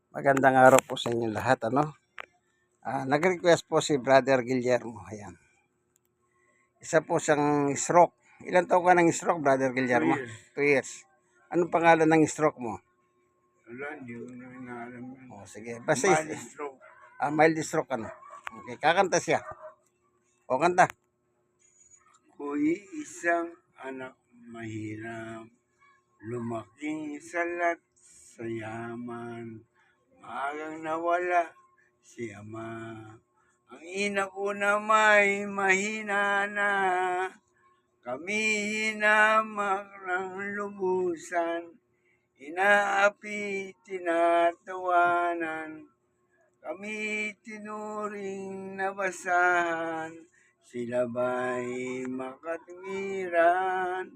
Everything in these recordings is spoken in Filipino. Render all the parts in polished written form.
Magandang araw po sa inyo lahat. Nag-request po si Brother Guillermo. Ayan. Isa po siyang stroke. Ilan taon ka ng stroke, Brother Guillermo? 2 years. Anong pangalan ng stroke mo? Wala, hindi ko na inaalam yan. Sige. Basta Mild stroke. mild stroke ano. Okay, kakanta siya. O kanta. Ako'y isang anak mahirap, lumaki sa lat sa yaman. Maagang nawala si ama. Ang ina ko na may mahina na. Kami hinamak ng lubusan. Inaapi, tinatawanan. Kami tinuring na basahan. Sila ba'y makatwiran?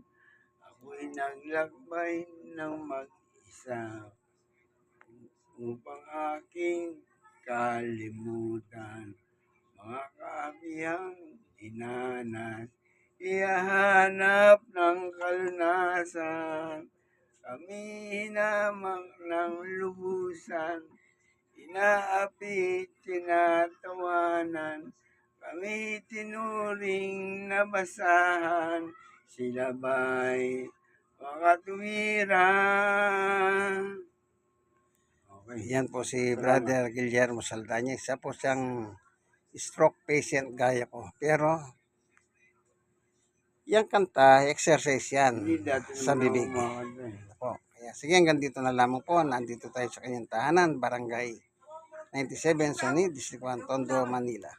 Ako'y naglakbay ng mag-isa upang aking kalimutan. Mga kaabihang inanas, ihahanap ng kalunasan. Kami hinamak ng lubusan, inaapi, tinatawanan. Kami tinuring na basahan, sila ba'y makatwiran? Okay. Yan po si Brother Guillermo Saldaña. Isa po siyang stroke patient gaya ko. Pero yung kanta, exercise yan sa bibig. Po. Kaya, sige, hanggang dito na lamang po. Nandito tayo sa kanyang tahanan, Barangay 97, Soni, District 1, Tondo, Manila.